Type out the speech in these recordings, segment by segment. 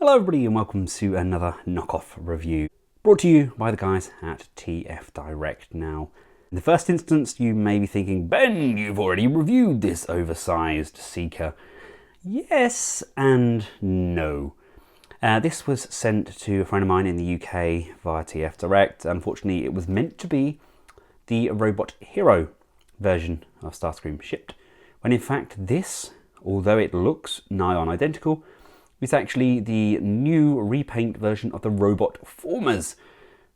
Hello everybody and welcome to another knockoff review brought to you by the guys at TF Direct. Now, in the first instance you may be thinking, Ben, you've already reviewed this oversized Seeker. Yes and no. This was sent to a friend of mine in the UK via TF Direct. Unfortunately, it was meant to be the Robot Hero version of Starscream shipped, when in fact this, although it looks nigh on identical, is actually the new repaint version of the Robot Formers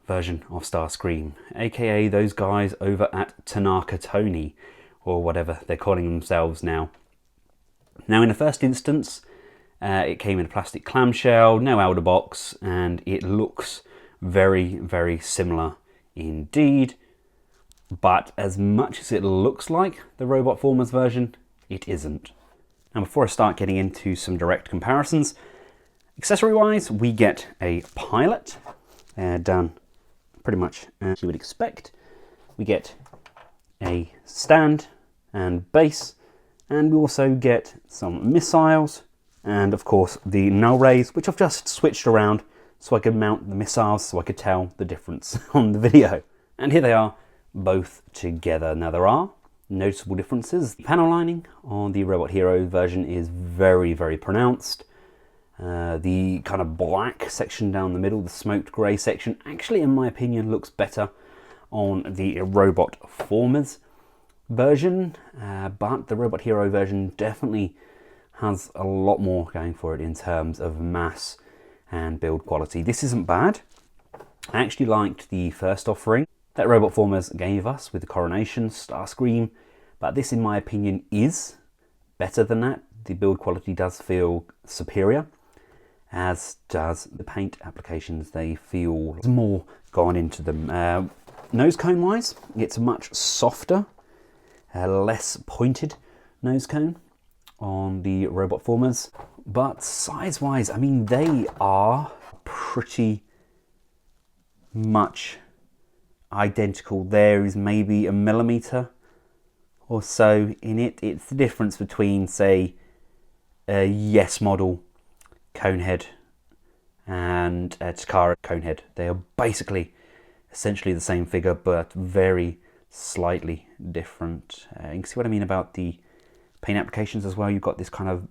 version of Starscream, aka those guys over at Tanaka Tony, or whatever they're calling themselves now. Now, in the first instance, it came in a plastic clamshell, no outer box, and it looks very, very similar indeed. But as much as it looks like the Robot Formers version, it isn't. Now, before I start getting into some direct comparisons, accessory-wise, we get a pilot, done pretty much as you would expect. We get a stand and base, and we also get some missiles, and of course the null rays, which I've just switched around so I could mount the missiles so I could tell the difference on the video. And here they are, both together. Now, there are noticeable differences. The panel lining on the Robot Hero version is very, very pronounced. The kind of black section down the middle, the smoked grey section, actually in my opinion looks better on the Robot Formers version, but the Robot Hero version definitely has a lot more going for it in terms of mass and build quality. This isn't bad. I actually liked the first offering that Robot Formers gave us with the Coronation Starscream, but this in my opinion is better than that. The build quality does feel superior, as does the paint applications. They feel more gone into them. Nose cone wise, it's a much softer, less pointed nose cone on the Robot Formers, but size wise, I mean, they are pretty much identical. There is maybe a millimeter or so in it. It's the difference between, say, a Yes model conehead and a Takara conehead. They are basically essentially the same figure, but very slightly different. You can see what I mean about the paint applications as well. You've got this kind of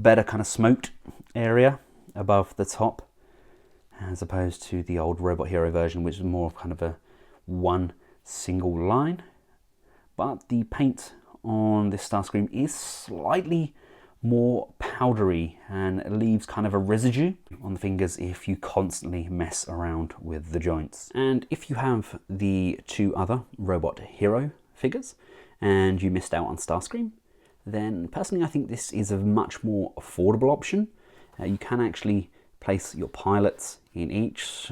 better kind of smoked area above the top, as opposed to the old Robot Hero version, which is more of kind of a one single line. But the paint on this Starscream is slightly more powdery and leaves kind of a residue on the fingers if you constantly mess around with the joints. And if you have the two other Robot Hero figures and you missed out on Starscream, then personally I think this is a much more affordable option. You can actually place your pilots in each,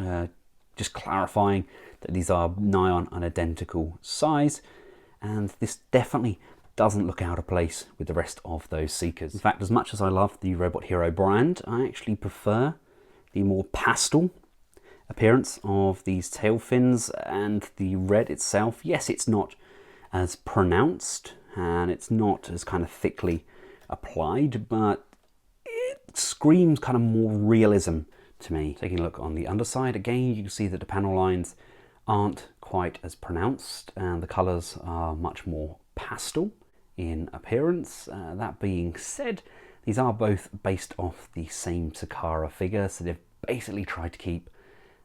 just clarifying that these are nigh on an identical size, and this definitely doesn't look out of place with the rest of those Seekers. In fact, as much as I love the Robot Hero brand, I actually prefer the more pastel appearance of these tail fins and the red itself. Yes, it's not as pronounced and it's not as kind of thickly applied, but it screams kind of more realism to me. Taking a look on the underside, again, you can see that the panel lines aren't quite as pronounced and the colours are much more pastel in appearance. That being said, these are both based off the same Takara figure, so they've basically tried to keep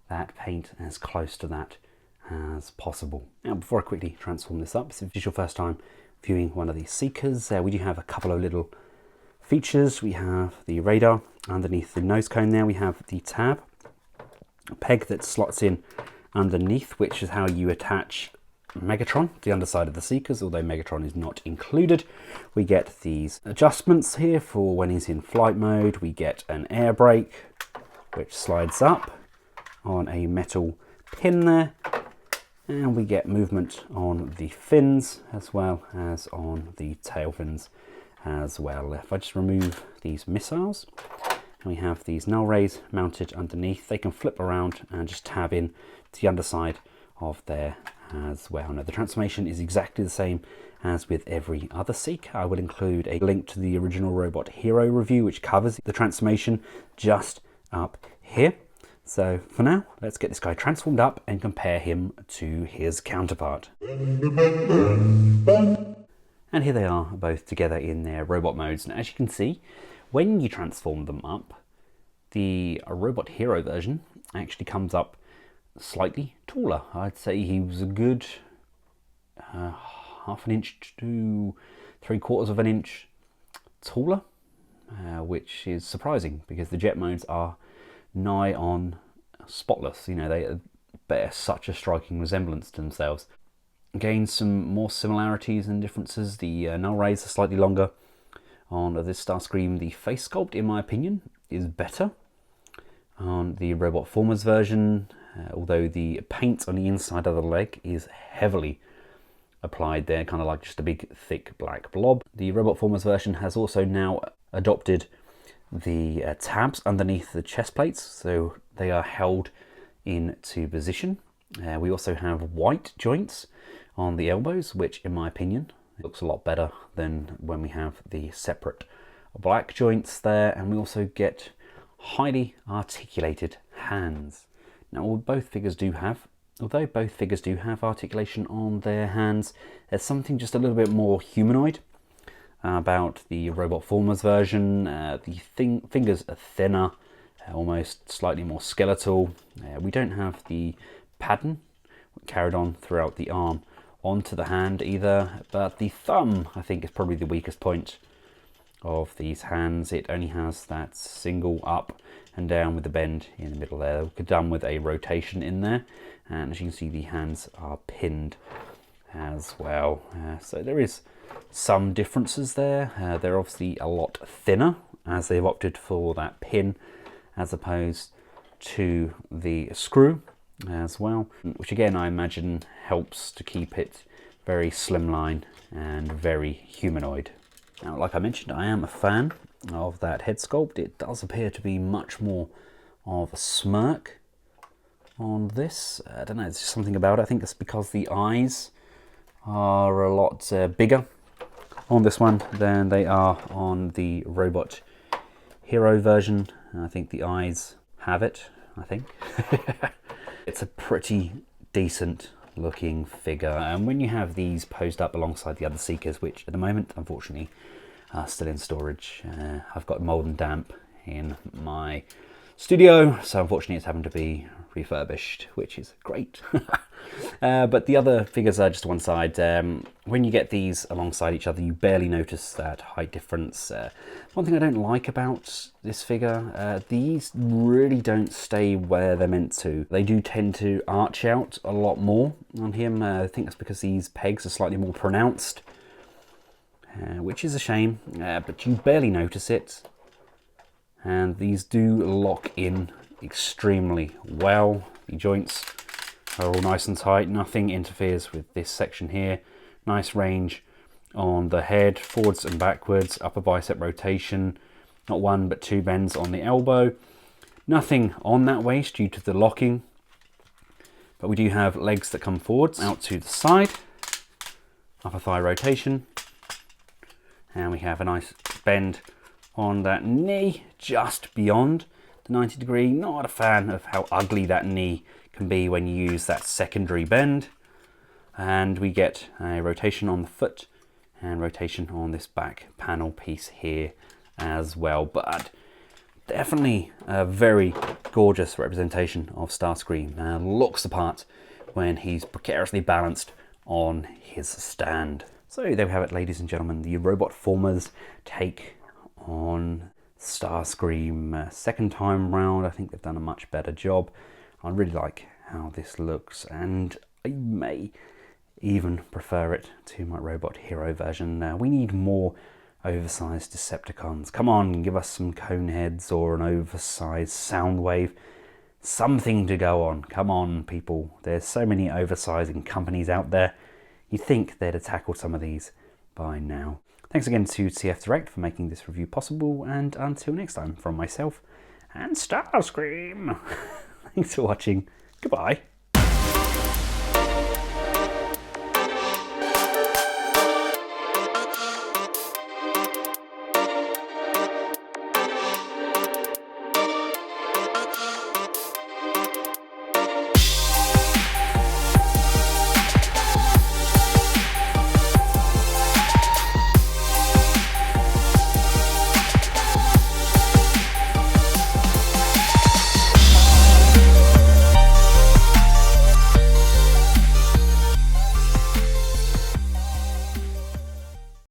that paint as close to that as possible. Now, before I quickly transform this up, so if it's your first time viewing one of these Seekers, we do have a couple of little features. We have the radar underneath the nose cone there. We have the tab, a peg that slots in underneath, which is how you attach Megatron, the underside of the Seekers, although Megatron is not included. We get these adjustments here for when he's in flight mode. We get an air brake, which slides up on a metal pin there. And we get movement on the fins as well as on the tail fins as well. If I just remove these missiles, and we have these null rays mounted underneath, they can flip around and just tab in to the underside of there as well. Now, the transformation is exactly the same as with every other Seeker. I will include a link to the original Robot Hero review, which covers the transformation just up here. So for now, let's get this guy transformed up and compare him to his counterpart. And here they are, both together in their robot modes. And as you can see, when you transform them up, the robot hero version actually comes up slightly taller. I'd say he was a good half an inch to 3/4 of an inch taller, which is surprising because the jet modes are nigh on spotless. You know, they bear such a striking resemblance to themselves. Again, some more similarities and differences. The null rays are slightly longer on this Starscream. The face sculpt, in my opinion, is better on the Robot Formers version, although the paint on the inside of the leg is heavily applied there, kind of like just a big thick black blob. The Robot Formers version has also now adopted the tabs underneath the chest plates, so they are held into position. We also have white joints on the elbows, which in my opinion looks a lot better than when we have the separate black joints there. And we also get highly articulated hands. Now, although both figures do have articulation on their hands, there's something just a little bit more humanoid about the Robot Formers version. The fingers are thinner, almost slightly more skeletal. We don't have the pattern carried on throughout the arm onto the hand either, but the thumb, I think, is probably the weakest point of these hands. It only has that single up and down with the bend in the middle there. We're done with a rotation in there, and as you can see, the hands are pinned as well. So there is some differences there. They're obviously a lot thinner as they've opted for that pin as opposed to the screw as well, which again I imagine helps to keep it very slimline and very humanoid. Now, like I mentioned, I am a fan of that head sculpt. It does appear to be much more of a smirk on this. I don't know, there's just something about it. I think it's because the eyes are a lot bigger on this one than they are on the Robot Hero version. I think the eyes have it, I think. It's a pretty decent looking figure, and when you have these posed up alongside the other Seekers, which at the moment unfortunately are still in storage, I've got mold and damp in my studio, so unfortunately it's having to be refurbished, which is great. But the other figures are just to one side. When you get these alongside each other, you barely notice that height difference. One thing I don't like about this figure, these really don't stay where they're meant to. They do tend to arch out a lot more on him. I think that's because these pegs are slightly more pronounced, which is a shame, but you barely notice it. And these do lock in extremely well. The joints are all nice and tight, nothing interferes with this section here. Nice range on the head, forwards and backwards, upper bicep rotation, not one but two bends on the elbow. Nothing on that waist due to the locking, but we do have legs that come forwards out to the side, upper thigh rotation, and we have a nice bend on that knee just beyond the 90 degree. Not a fan of how ugly that knee can be when you use that secondary bend. And we get a rotation on the foot and rotation on this back panel piece here as well. But definitely a very gorgeous representation of Starscream. Looks the part when he's precariously balanced on his stand. So there we have it, ladies and gentlemen, the Robot Formers take on Starscream. Second time round, I think they've done a much better job. I really like how this looks, and I may even prefer it to my Robot Hero version. We need more oversized Decepticons. Come on, give us some cone heads or an oversized Soundwave. Something to go on. Come on, people. There's so many oversizing companies out there. You'd think they'd have tackled some of these by now. Thanks again to TF Direct for making this review possible, and until next time, from myself and Starscream, thanks for watching. Goodbye.